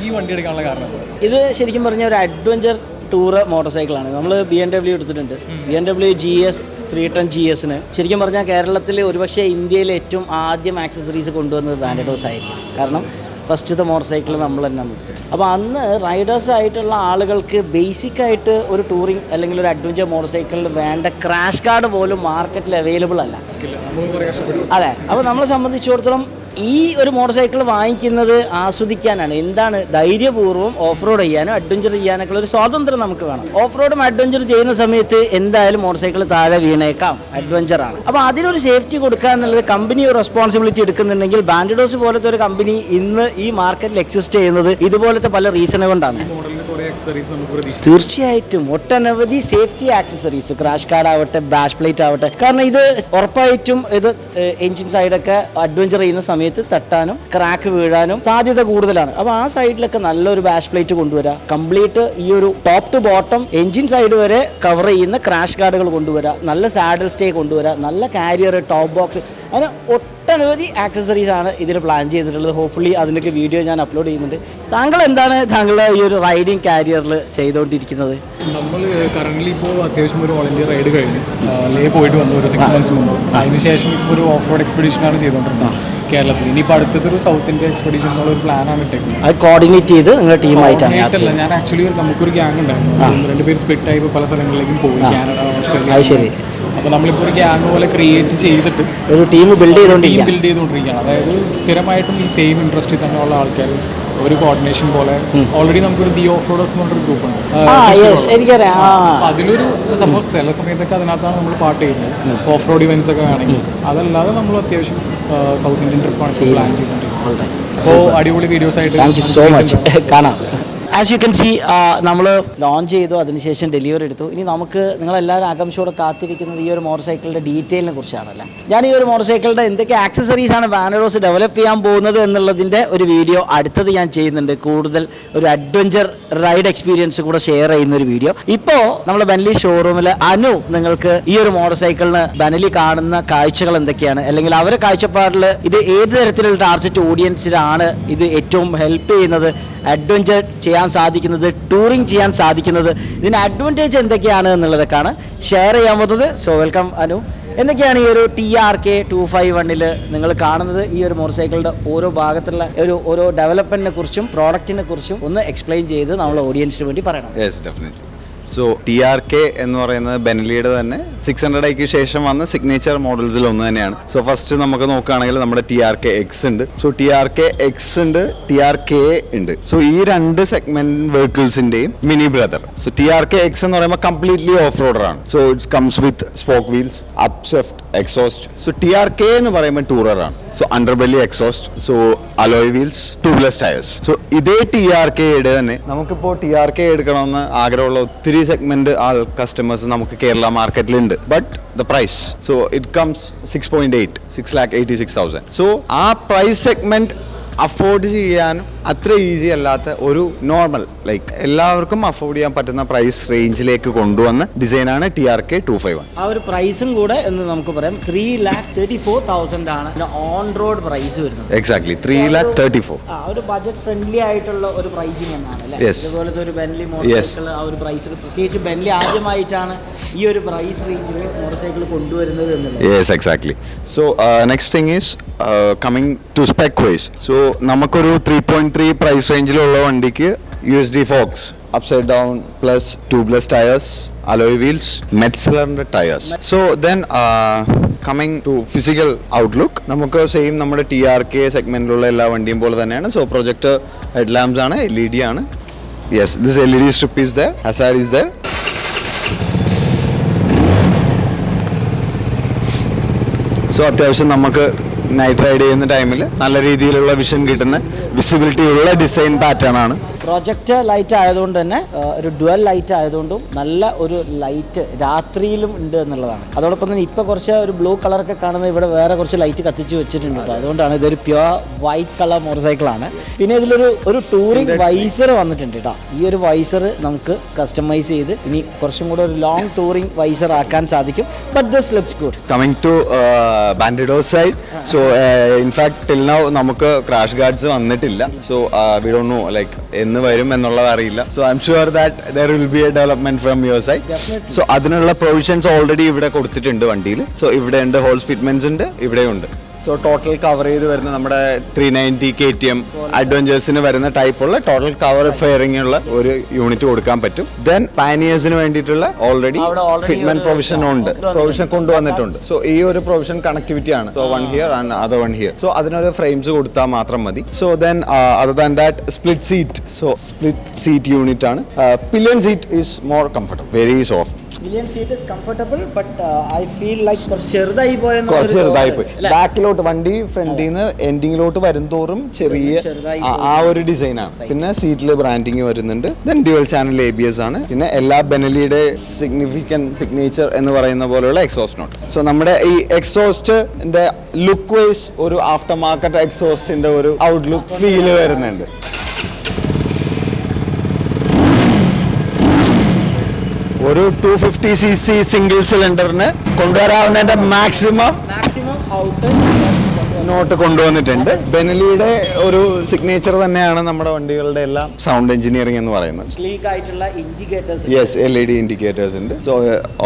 ഈ വണ്ടി എടുക്കാനുള്ള കാരണം? ഇത് ശരിക്കും പറഞ്ഞ ഒരു അഡ്വഞ്ചർ ടൂർ മോട്ടോർ സൈക്കിളാണ്. നമ്മൾ BMW എടുത്തിട്ടുണ്ട്. BMW GS 310 GSന് ശരിക്കും പറഞ്ഞാൽ കേരളത്തിൽ ഒരുപക്ഷെ ഇന്ത്യയിലെ ഏറ്റവും ആദ്യം ആക്സസറീസ് കൊണ്ടുവന്നത് ബാൻഡിഡോസ് ആയിരിക്കും. കാരണം ഫസ്റ്റത്തെ മോട്ടോർ സൈക്കിൾ നമ്മൾ തന്നെ എടുത്തിട്ട്. അപ്പോൾ അന്ന് റൈഡേഴ്സ് ആയിട്ടുള്ള ആളുകൾക്ക് ബേസിക്കായിട്ട് ഒരു ടൂറിങ് അല്ലെങ്കിൽ ഒരു അഡ്വഞ്ചർ മോട്ടോർ സൈക്കിളിൽ വേണ്ട ക്രാഷ് കാർഡ് പോലും മാർക്കറ്റിൽ അവൈലബിൾ അല്ല. അതെ, അപ്പോൾ നമ്മളെ സംബന്ധിച്ചിടത്തോളം ഈ ഒരു മോട്ടോർ സൈക്കിൾ വാങ്ങിക്കുന്നത് ആസ്വദിക്കാനാണ്. എന്താണ്, ധൈര്യപൂർവ്വം ഓഫ് റോഡ് ചെയ്യാനും അഡ്വഞ്ചർ ചെയ്യാനൊക്കെ ഒരു സ്വാതന്ത്ര്യം നമുക്ക് വേണം. ഓഫ് റോഡും അഡ്വഞ്ചർ ചെയ്യുന്ന സമയത്ത് എന്തായാലും മോട്ടോർ സൈക്കിൾ താഴെ വീണേക്കാം, അഡ്വഞ്ചറാണ്. അപ്പോൾ അതിനൊരു സേഫ്റ്റി കൊടുക്കുക എന്നുള്ളത് കമ്പനി ഒരു റെസ്പോൺസിബിലിറ്റി എടുക്കുന്നുണ്ടെങ്കിൽ ബാൻഡിഡോസ് പോലത്തെ ഒരു കമ്പനി ഇന്ന് ഈ മാർക്കറ്റിൽ എക്സിസ്റ്റ് ചെയ്യുന്നത് ഇതുപോലത്തെ പല റീസൺ കൊണ്ടാണ്. തീർച്ചയായിട്ടും ഒട്ടനവധി സേഫ്റ്റി ആക്സസറീസ്, ക്രാഷ് കാർഡ് ആവട്ടെ, ബാഷ് പ്ലേറ്റ് ആവട്ടെ. കാരണം ഇത് ഉറപ്പായിട്ടും ഇത് എഞ്ചിൻ സൈഡൊക്കെ അഡ്വഞ്ചർ ചെയ്യുന്ന സമയത്ത് തട്ടാനും ക്രാക്ക് വീഴാനും സാധ്യത കൂടുതലാണ്. അപ്പോൾ ആ സൈഡിലൊക്കെ നല്ലൊരു ബാഷ് പ്ലേറ്റ് കൊണ്ടുവരാം. കംപ്ലീറ്റ് ഈ ഒരു top to bottom engine side വരെ കവർ ചെയ്യുന്ന ക്രാഷ് ഗാർഡുകൾ കൊണ്ടുവരാം. നല്ല സാഡിൽ സ്റ്റേ കൊണ്ടുവരാം. നല്ല കാരിയർ, ടോപ്പ് ബോക്സ്, അങ്ങനെ ഒട്ടനവധി ആക്സസറീസ് ആണ് ഇതിൽ പ്ലാൻ ചെയ്തിട്ടുള്ളത്. ഹോപ്പ്ഫുള്ളി അതിൻ്റെയൊക്കെ വീഡിയോ ഞാൻ അപ്ലോഡ് ചെയ്യുന്നുണ്ട്. താങ്കൾ എന്താണ് താങ്കളുടെ ഈ ഒരു റൈഡിങ് കാരിയറിൽ ചെയ്തുകൊണ്ടിരിക്കുന്നത്? നമ്മൾ കറൻ്റ്ലി ഇപ്പോൾ അത്യാവശ്യം ഒരു ഓൾ ഇന്ത്യ റൈഡ് കഴിഞ്ഞു, ലേ പോയിട്ട് വന്നു ഒരു 6 months മുമ്പ്. അതിനുശേഷം ഇപ്പോൾ ഒരു ഓഫ് റോഡ് എക്സ്പെഡീഷനാണ് ചെയ്തുകൊണ്ടിരുന്നത് കേരളത്തിൽ. ഇനിയിപ്പോൾ അടുത്തൊരു സൗത്ത് ഇന്ത്യ എക്സ്പെഡീഷൻ എന്നുള്ളൊരു പ്ലാനാണ് ഇട്ടേക്കുന്നത്. അത് കോർഡിനേറ്റ് ചെയ്ത് നിങ്ങളുടെ ടീമായിട്ടാണ്? ഞാൻ ആക്ച്വലി നമുക്കൊരു ഗ്യാങ് ഉണ്ടായിരുന്നു, 2 പേര് സ്പ്ലിറ്റ് ആയി പല സ്ഥലങ്ങളിലേക്കും പോയി, കാനഡ, ഓസ്ട്രേലിയ. ശരി. അപ്പോൾ നമ്മളിപ്പോൾ ഒരു ഗ്യാങ് പോലെ ക്രിയേറ്റ് ചെയ്തിട്ട് ഒരു ടീം ബിൽഡ് ചെയ്തുകൊണ്ടിരിക്കുകയാണ്. അതായത് സ്ഥിരമായിട്ടും ഈ സെയിം ഇൻട്രസ്റ്റിൽ തന്നെയുള്ള ആൾക്കാർ ഒരു കോർഡിനേഷൻ പോലെ. ഓൾറെഡി നമുക്കൊരു ദി ഓഫ് റോഡേഴ്സ് എന്ന് പറഞ്ഞൊരു ഗ്രൂപ്പ് ഉണ്ട്. അതിലൊരു സപ്പോസ് ചില സമയത്തൊക്കെ അതിനകത്താണ് നമ്മൾ പാർട്ട് ചെയ്യുന്നത്, ഓഫ് റോഡ് ഇവന്റ്സ് ഒക്കെ ആണെങ്കിൽ. അതല്ലാതെ നമ്മൾ അത്യാവശ്യം സൗത്ത് ഇന്ത്യൻ ട്രിപ്പാണ് പ്ലാൻ ചെയ്തുകൊണ്ടിരിക്കുന്നത്. അപ്പോൾ അടിപൊളി വീഡിയോസ് ആയിട്ട് താങ്ക് യു സോ മച്ച്. കാണാം. ആസ് യു കൻ സി നമ്മൾ ലോഞ്ച് ചെയ്തു, അതിനുശേഷം ഡെലിവറി എടുത്തു. ഇനി നമുക്ക് നിങ്ങളെല്ലാവരും ആകാംക്ഷയോടെ കാത്തിരിക്കുന്നത് ഈ ഒരു മോട്ടോർ സൈക്കിളിൻ്റെ ഡീറ്റെയിലിനെ കുറിച്ചാണല്ലേ. ഞാൻ ഈ ഒരു മോട്ടോർ സൈക്കിളിൻ്റെ എന്തൊക്കെ ആക്സസറീസാണ് ബാൻഡിഡോസ് ഡെവലപ്പ് ചെയ്യാൻ പോകുന്നത് എന്നുള്ളതിൻ്റെ ഒരു വീഡിയോ അടുത്തത് ഞാൻ ചെയ്യുന്നുണ്ട്. കൂടുതൽ ഒരു അഡ്വഞ്ചർ റൈഡ് എക്സ്പീരിയൻസ് കൂടെ ഷെയർ ചെയ്യുന്ന ഒരു വീഡിയോ. ഇപ്പോൾ നമ്മുടെ ബെനലി ഷോറൂമിൽ അനു നിങ്ങൾക്ക് ഈ ഒരു മോട്ടോർ സൈക്കിളിന് ബെനലി കാണുന്ന കാഴ്ചകൾ എന്തൊക്കെയാണ്, അല്ലെങ്കിൽ അവരുടെ കാഴ്ചപ്പാടിൽ ഇത് ഏത് തരത്തിലുള്ള ടാർഗറ്റ് ഓഡിയൻസിനാണ് ഇത് ഏറ്റവും ഹെൽപ്പ് ചെയ്യുന്നത്, അഡ്വഞ്ചർ ചെയ്യാൻ സാധിക്കുന്നത്, ടൂറിങ് ചെയ്യാൻ സാധിക്കുന്നത്, ഇതിന് അഡ്വാൻറ്റേജ് എന്തൊക്കെയാണ് എന്നുള്ളതൊക്കെയാണ് ഷെയർ ചെയ്യാൻ പോകുന്നത്. So welcome Anu. എന്തൊക്കെയാണ് ഈ ഒരു TRK 251 നിങ്ങൾ കാണുന്നത്? ഈ ഒരു മോട്ടോർ സൈക്കിളിൻ്റെ ഓരോ ഭാഗത്തുള്ള ഓരോ ഡെവലപ്മെൻറ്റിനെ കുറിച്ചും പ്രോഡക്റ്റിനെ കുറിച്ചും ഒന്ന് എക്സ്പ്ലെയിൻ ചെയ്ത് നമ്മളെ ഓഡിയൻസിന് വേണ്ടി പറയണം. Yes, definitely. സോ TRK എന്ന് പറയുന്നത് ബെനലിയുടെ തന്നെ 600iക്ക് ശേഷം വന്ന സിഗ്നേച്ചർ മോഡൽസിൽ ഒന്ന് തന്നെയാണ്. സോ ഫസ്റ്റ് നമുക്ക് നോക്കുകയാണെങ്കിൽ നമ്മുടെ TRK X ഉണ്ട്. സോ TRK X ഉണ്ട്, TRK ഉണ്ട്. സോ ഈ 2 സെഗ്മെന്റ് വെഹിക്കിൾസിന്റെയും mini brother. So TRK X എന്ന് പറയുമ്പോൾ കംപ്ലീറ്റ്ലി ഓഫ് റോഡർ ആണ്. So it comes with spoke wheels, upswept, exhaust. So TRK എന്ന് പറയുമ്പോൾ ടൂറർ ആണ്. So underbelly exhaust, so alloy wheels, tubeless tyres. So ഇതേ TRKയുടെ തന്നെ നമുക്കിപ്പോൾ TRK എടുക്കണമെന്ന് ആഗ്രഹമുള്ള ഒത്തിരി സെഗ്മെന്റ് കസ്റ്റമേഴ്സ് നമുക്ക് കേരള മാർക്കറ്റിലുണ്ട്. But the price, so it comes 6.8, 6,86,000. So ആ പ്രൈസ് സെഗ്മെന്റ് അഫോർഡ് ചെയ്യാനും അത്ര ഈസി അല്ലാത്ത ഒരു നോർമൽ എല്ലാവർക്കും അഫോർഡ് ചെയ്യാൻ പറ്റുന്ന പ്രൈസ് റേഞ്ചിലേക്ക് കൊണ്ടുവന്ന ഡിസൈനാണ് TRK 251. ആ ഒരു പ്രൈസും കൂടെ എന്ന് നമുക്ക് പറയാം 3,34,000 ആണ് ഓൺ റോഡ് പ്രൈസ് വരുന്നത്. എക്സാക്ട്ലി 3,34,000. ഒരു ബഡ്ജറ്റ് ഫ്രണ്ട്ലി ആയിട്ടുള്ള ഒരു പ്രൈസിംഗ് എന്നാണ് അല്ലേ. അതുപോലത്തെ ഒരു ബെൻലി മോട്ടോർ സൈക്കിൾ ആ ഒരു പ്രൈസിൽ, പ്രത്യേകിച്ച് ബെൻലി ആദ്യമായിട്ടാണ് ഈ ഒരു പ്രൈസ് റേഞ്ചിൽ മോട്ടോർ സൈക്കിൾ കൊണ്ടുവരുന്നത് എന്നുള്ളത്. Yes, exactly. So next thing is coming to spec wise. So നമുക്കൊരു 3.3 പ്രൈസ് റേഞ്ചിലുള്ള വണ്ടിക്ക് USD forks, upside down plus tubeless tyres, alloy wheels, മെറ്റ്സലറിന്റെ tyres. So then coming to physical outlook, നമുക്ക് സെയിം നമ്മുടെ TRK സെഗ്മെന്റിലുള്ള എല്ലാ വണ്ടിയും പോലെ തന്നെയാണ്. സോ പ്രൊജക്ടർ ഹെഡ് ലാംപ്സ് ആണ്, LED ആണ്. Yes, this LED strip is there, hazard is there. So അത്യാവശ്യം നമുക്ക് നൈറ്റ് റൈഡ് ചെയ്യുന്ന ടൈമിൽ നല്ല രീതിയിലുള്ള വിഷൻ കിട്ടുന്ന വിസിബിലിറ്റി ഉള്ള ഡിസൈൻ പാറ്റേൺ ആണ്. പ്രൊജക്ടർ ലൈറ്റ് ആയതുകൊണ്ട് തന്നെ ഒരു ഡുവൽ ലൈറ്റ് ആയതുകൊണ്ടും നല്ല ഒരു ലൈറ്റ് രാത്രിയിലും ഉണ്ട് എന്നുള്ളതാണ്. അതോടൊപ്പം തന്നെ ഇപ്പോൾ കുറച്ച് ഒരു ബ്ലൂ കളറൊക്കെ കാണുന്നത് ഇവിടെ വേറെ കുറച്ച് ലൈറ്റ് കത്തിച്ച് വെച്ചിട്ടുണ്ട് കേട്ടോ. അതുകൊണ്ടാണ് ഇതൊരു പ്യുവർ വൈറ്റ് കളർ മോട്ടോർ സൈക്കിളാണ്. പിന്നെ ഇതിലൊരു ടൂറിംഗ് വൈസർ വന്നിട്ടുണ്ട് കേട്ടോ. ഈ ഒരു വൈസർ നമുക്ക് കസ്റ്റമൈസ് ചെയ്ത് ഇനി കുറച്ചും കൂടെ ഒരു ലോങ് ടൂറിംഗ് വൈസർ ആക്കാൻ സാധിക്കും. But this looks good. Coming to Bandidos side, so in fact till now നമുക്ക് ക്രാഷ് ഗാർഡ്സ് വന്നിട്ടില്ല. സോ വി ഡോണ്ട് നോ എന്ന് വരും എന്നുള്ളത് അറിയില്ല. So I am sure that there will be a development from your side. So അതിനുള്ള പ്രൊവിഷൻസ് ഓൾറെഡി ഇവിടെ കൊടുത്തിട്ടുണ്ട് വണ്ടിയിൽ. സോ ഇവിടെ ഉണ്ട്, ഹോൾസ് ഫിറ്റ്മെന്റ്സ് ഉണ്ട്, ഇവിടെയുണ്ട്. സോ ടോട്ടൽ കവർ ചെയ്ത് വരുന്ന നമ്മുടെ 390 KTM അഡ്വഞ്ചേഴ്സിന് വരുന്ന ടൈപ്പുള്ള ടോട്ടൽ കവർ ഫെയറിംഗ് ഉള്ള ഒരു യൂണിറ്റ് കൊടുക്കാൻ പറ്റും. ദെൻ പാനിയേഴ്സിന് വേണ്ടിയിട്ടുള്ള ഓൾറെഡി ഫിറ്റ്മെന്റ് പ്രൊവിഷൻ ഉണ്ട്, പ്രൊവിഷൻ കൊണ്ടുവന്നിട്ടുണ്ട്. സോ ഈ ഒരു പ്രൊവിഷൻ കണക്ടിവിറ്റി ആണ്. So 1 here and other 1 here. So അതിനൊരു ഫ്രെയിംസ് കൊടുത്താൽ മാത്രം മതി. So then other than that split seat. So split seat unit ആണ്. Pillion seat is more comfortable, very soft. Pillion seat is comfortable, but I feel like കുറച്ച് ചെറുതായി പോയി. ബാക്കിലോട്ട് വണ്ടി ഫ്രണ്ടിൽ നിന്ന് എൻഡിങ്ങിലോട്ട് വരുംതോറും ചെറിയ ആ ഒരു ഡിസൈനാണ്. പിന്നെ സീറ്റിൽ ബ്രാൻഡിങ് വരുന്നുണ്ട്. ദെൻ ഡ്യുവൽ ചാനൽ ABS ആണ്. പിന്നെ എല്ലാ ബെനലിയുടെ സിഗ്നേച്ചർ എന്ന് പറയുന്ന പോലെയുള്ള എക്സോസ്റ്റ് നോട്ട്. സോ നമ്മുടെ ഈ എക്സോസ്റ്റിന്റെ ലുക്ക് വൈസ് ഒരു ആഫ്റ്റർ മാർക്കറ്റ് എക്സോസ്റ്റിന്റെ ഒരു ഔട്ട്ലുക്ക് ഫീൽ വരുന്നുണ്ട്. ഒരു 250cc സിംഗിൾ സിലിണ്ടറിന് കൊണ്ടുവരാവുന്നതിന്റെ മാക്സിമം നോട്ട് കൊണ്ടുവന്നിട്ടുണ്ട്. ബെനലിയുടെ ഒരു സിഗ്നേച്ചർ തന്നെയാണ് നമ്മുടെ വണ്ടികളുടെ എല്ലാം സൗണ്ട് എഞ്ചിനീയറിംഗ് എന്ന് പറയുന്നത്. സ്ലീക്ക് ആയിട്ടുള്ള ഇൻഡിക്കേറ്റേഴ്സ്, യെസ്, LED ഇൻഡിക്കേറ്റേഴ്സ് ഉണ്ട്. So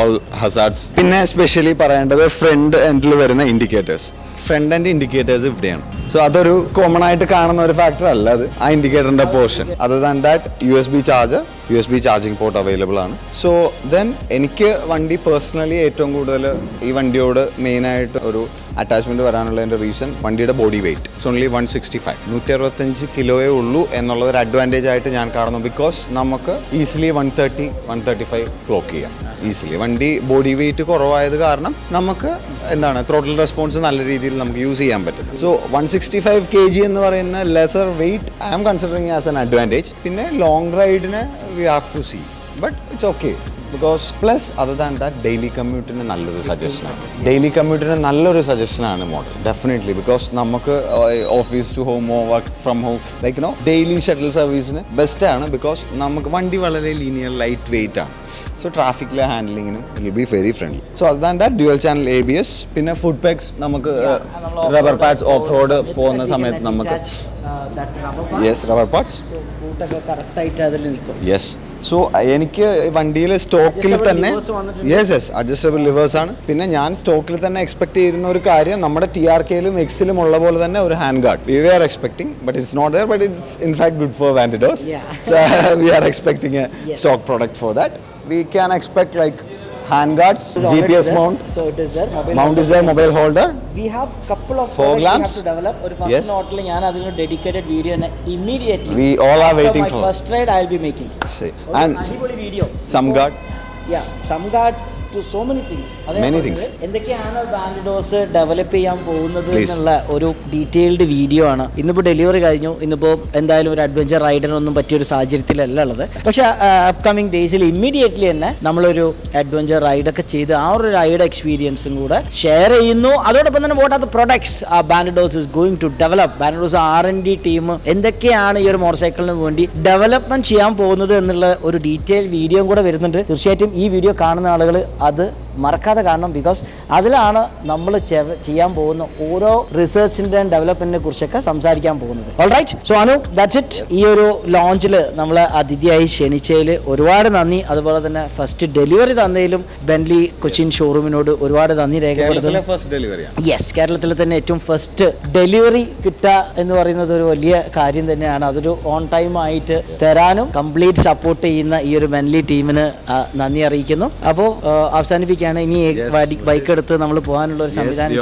all hazards. പിന്നെ സ്പെഷ്യലി പറയേണ്ടത് ഫ്രണ്ട് എൻഡിൽ വരുന്ന ഇൻഡിക്കേറ്റേഴ്സ്. ഫ്രണ്ട് എൻഡ് ഇൻഡിക്കേറ്റേഴ്സ് ഇവിടെയാണ്. സോ അതൊരു കോമൺ ആയിട്ട് കാണുന്ന ഒരു ഫാക്ടർ അല്ല അത്, ആ ഇൻഡിക്കേറ്ററിന്റെ portion. Other than that USB charger, USB charging port available ആണ്. സോ ദെൻ എനിക്ക് വണ്ടി പേഴ്സണലി ഏറ്റവും കൂടുതൽ ഈ വണ്ടിയോട് മെയിനായിട്ട് ഒരു അറ്റാച്ച്മെന്റ് വരാനുള്ളതിന്റെ റീസൺ വണ്ടിയുടെ ബോഡി വെയിറ്റ്. ഇറ്റ്സ് ഓൺലി 165, 165 കിലോയേ ഉള്ളൂ എന്നുള്ളത് ഒരു അഡ്വാൻറ്റേജ് ആയിട്ട് ഞാൻ കാണുന്നു. ബിക്കോസ് നമുക്ക് ഈസിലി 130, 135 ക്ലോക്ക് ചെയ്യാം ഈസിലി. വണ്ടി ബോഡി വെയിറ്റ് കുറവായത് കാരണം നമുക്ക് എന്താണ് ത്രോട്ടിൽ റെസ്പോൺസ് നല്ല രീതിയിൽ നമുക്ക് യൂസ് ചെയ്യാൻ പറ്റും. സോ 165 kg എന്ന് പറയുന്ന lesser weight I am considering as an advantage. പിന്നെ ലോങ് റൈഡിന് we have to see, but it's okay. Because plus other than that daily കമ്മ്യൂട്ടിന് നല്ലൊരു സജഷനാണ്. ഡെയിലി കമ്മ്യൂട്ടിന് നല്ലൊരു സജഷനാണ് മോഡൽ ഡെഫിനറ്റ്ലി. ബിക്കോസ് നമുക്ക് office to home work from home like daily shuttle സർവീസിന് ബെസ്റ്റാണ്. ബിക്കോസ് നമുക്ക് വണ്ടി വളരെ ലീനിയർ ലൈറ്റ് വെയിറ്റ് ആണ്. സോ ട്രാഫിക്കിലെ ഹാൻഡ്ലിങ്ങിനും will be very friendly. So other than that dual channel ABS. പിന്നെ ഫുഡ് പാക്സ് നമുക്ക് റബ്ബർ പാഡ്സ് ഓഫ് റോഡ് പോകുന്ന സമയത്ത് നമുക്ക് yes rubber pads yes. So എനിക്ക് വണ്ടിയിൽ സ്റ്റോക്കിൽ തന്നെ യെസ് അഡ്ജസ്റ്റബിൾ ലിവേഴ്സ് ആണ്. പിന്നെ ഞാൻ സ്റ്റോക്കിൽ തന്നെ എക്സ്പെക്ട് ചെയ്യുന്ന ഒരു കാര്യം നമ്മുടെ TRKയിലും Xലും ഉള്ള പോലെ തന്നെ ഒരു hand guard we are expecting, but it's not there, but it's in fact good for Bandidos. So we are expecting a stock product for that. We can expect like hand guards, GPS mount. So it is there. Mount is there, mobile holder. We have couple of fog lamps. We have to develop. Or first Yes. note ഞാൻ അതിന് dedicated video immediately. We all are waiting my for. First ride I will be making. And അടിപൊളി video. some guard. Yeah, some guards to so many things. Many things. എന്തൊക്കെയാണ് Bandidos ഡെവലപ്പ് ചെയ്യാൻ പോകുന്നത് Please. എന്നുള്ള ഒരു ഡീറ്റെയിൽഡ് വീഡിയോ ആണ്. ഇന്നിപ്പോൾ ഡെലിവറി കഴിഞ്ഞു. ഇന്നിപ്പോൾ എന്തായാലും ഒരു അഡ്വഞ്ചർ റൈഡിനൊന്നും പറ്റിയൊരു സാഹചര്യത്തിലല്ല ഉള്ളത്. പക്ഷേ അപ്കമിങ് ഡേയ്സിൽ ഇമ്മീഡിയറ്റ്ലി തന്നെ നമ്മളൊരു അഡ്വഞ്ചർ റൈഡൊക്കെ ചെയ്ത് ആ ഒരു റൈഡ് എക്സ്പീരിയൻസും കൂടെ ഷെയർ ചെയ്യുന്നു. അതോടൊപ്പം തന്നെ what are the products Bandidos is going to develop. Bandidos R&D team എന്തൊക്കെയാണ് ഈ ഒരു മോട്ടോർ സൈക്കിളിന് വേണ്ടി ഡെവലപ്മെന്റ് ചെയ്യാൻ പോകുന്നത് എന്നുള്ള ഒരു ഡീറ്റെയിൽ വീഡിയോയും കൂടെ വരുന്നുണ്ട്. തീർച്ചയായിട്ടും ഈ വീഡിയോ കാണുന്ന ആളുകൾ അത് മറക്കാതെ കാണണം. ബിക്കോസ് അതിലാണ് നമ്മൾ ചെയ്യാൻ പോകുന്ന ഓരോ റിസർച്ചിൻ്റെ ഡെവലപ്മെന്റിനെ കുറിച്ചൊക്കെ സംസാരിക്കാൻ പോകുന്നത്. Alright, so Anu, that's it. ഈ ഒരു ലോഞ്ചിൽ നമ്മളെ അതിഥിയായി ക്ഷണിച്ചതിൽ ഒരുപാട് നന്ദി. അതുപോലെ തന്നെ ഫസ്റ്റ് ഡെലിവറി തന്നതിലും ബെൻലി കൊച്ചിൻ ഷോറൂമിനോട് ഒരുപാട് നന്ദി രേഖപ്പെടുത്തുന്നു. യെസ്, കേരളത്തിലെ തന്നെ ഏറ്റവും ഫസ്റ്റ് ഡെലിവറി കിട്ടുക എന്ന് പറയുന്നത് ഒരു വലിയ കാര്യം തന്നെയാണ്. അതൊരു ഓൺ ടൈം ആയിട്ട് തരാനും കംപ്ലീറ്റ് സപ്പോർട്ട് ചെയ്യുന്ന ഈ ഒരു ബെൻലി ടീമിന് നന്ദി അറിയിക്കുന്നു. അപ്പോൾ അവസാനിപ്പിക്കുകയാണ്. ഇനി ബൈക്ക് എടുത്ത് നമ്മൾ പോകാനുള്ള ഒരു സംവിധാനം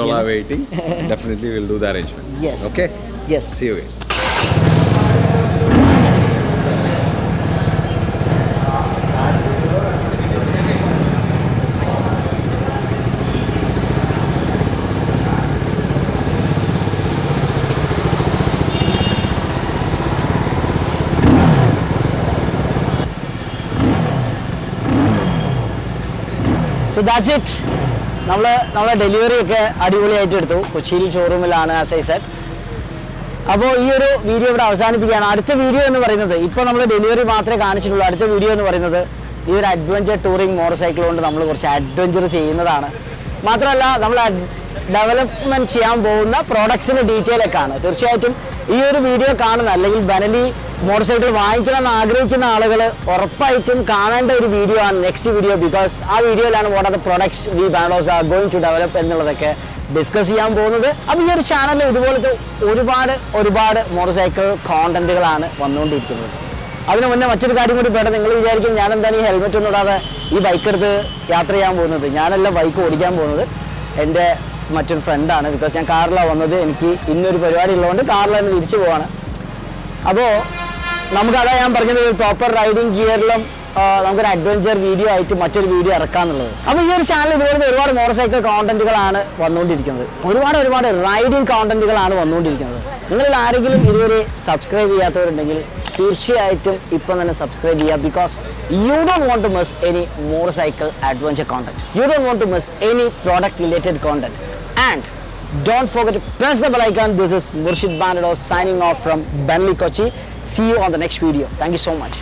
സോ ദാറ്റ്സ് ഇറ്റ്. നമ്മളെ ഡെലിവറി ഒക്കെ അടിപൊളിയായിട്ട് എടുത്തു. കൊച്ചിയിൽ ഷോറൂമിലാണ് ആസ് ഐ സെഡ്. അപ്പോൾ ഈ ഒരു വീഡിയോ ഇവിടെ അവസാനിപ്പിക്കുകയാണ്. അടുത്ത വീഡിയോ എന്ന് പറയുന്നത് ഇപ്പോൾ നമ്മൾ ഡെലിവറി മാത്രമേ കാണിച്ചിട്ടുള്ളൂ. അടുത്ത വീഡിയോ എന്ന് പറയുന്നത് ഈ ഒരു അഡ്വഞ്ചർ ടൂറിംഗ് മോട്ടോർ സൈക്കിൾ കൊണ്ട് നമ്മൾ കുറച്ച് അഡ്വഞ്ചർ ചെയ്യുന്നതാണ്. മാത്രമല്ല നമ്മൾ ഡെവലപ്മെൻറ്റ് ചെയ്യാൻ പോകുന്ന പ്രോഡക്ട്സിൻ്റെ ഡീറ്റെയിൽ ഒക്കെ ആണ്. തീർച്ചയായിട്ടും ഈ ഒരു വീഡിയോ കാണുന്ന അല്ലെങ്കിൽ ബെനലി മോട്ടോർ സൈക്കിൾ വാങ്ങിക്കണമെന്ന് ആഗ്രഹിക്കുന്ന ആളുകൾ ഉറപ്പായിട്ടും കാണേണ്ട ഒരു വീഡിയോ ആണ് നെക്സ്റ്റ് വീഡിയോ. ബിക്കോസ് ആ വീഡിയോയിലാണ് what are the products we Bandidos are going to develop എന്നുള്ളതൊക്കെ ഡിസ്കസ് ചെയ്യാൻ പോകുന്നത്. അപ്പോൾ ഈ ഒരു ചാനലിൽ ഇതുപോലത്തെ ഒരുപാട് മോട്ടോർ സൈക്കിൾ കോണ്ടന്റുകളാണ് വന്നുകൊണ്ടിരിക്കുന്നത്. അതിന് മുന്നേ മറ്റൊരു കാര്യം കൂടി പേട്ടെ, നിങ്ങൾ വിചാരിക്കും ഞാൻ എന്താണ് ഈ ഹെൽമെറ്റ് ഒന്നും ഇടാതെ ഈ ബൈക്ക് എടുത്ത് യാത്ര ചെയ്യാൻ പോകുന്നത്. ഞാനല്ല ബൈക്ക് ഓടിക്കാൻ പോകുന്നത്, എൻ്റെ മറ്റൊരു ഫ്രണ്ടാണ്. ബിക്കോസ് ഞാൻ കാറിലാണ് വന്നത്. എനിക്ക് ഇന്നൊരു പരിപാടി ഉള്ളതുകൊണ്ട് കാറിൽ തന്നെ തിരിച്ചു പോവാണ്. അപ്പോൾ നമുക്കതാ ഞാൻ പറഞ്ഞത്, പ്രോപ്പർ റൈഡിങ് ഗിയറിലും നമുക്കൊരു അഡ്വഞ്ചർ വീഡിയോ ആയിട്ട് മറ്റൊരു വീഡിയോ ഇറക്കാന്നുള്ളത്. അപ്പോൾ ഈ ഒരു ചാനൽ ഇതുപോലത്തെ ഒരുപാട് മോട്ടോർ സൈക്കിൾ കോണ്ടന്റുകളാണ് വന്നുകൊണ്ടിരിക്കുന്നത്. ഒരുപാട് റൈഡിങ് കോണ്ടന്റുകളാണ് വന്നുകൊണ്ടിരിക്കുന്നത്. നിങ്ങളിൽ ആരെങ്കിലും ഇതുവരെ സബ്സ്ക്രൈബ് ചെയ്യാത്തവരുണ്ടെങ്കിൽ തീർച്ചയായിട്ടും ഇപ്പം തന്നെ സബ്സ്ക്രൈബ് ചെയ്യുക. Because you don't want to miss any motorcycle adventure content. You don't want to miss any product related content. And don't forget to press the bell icon. This is Murshid Bandidos signing off from Benelli Kochi. See you on the next video. Thank you so much.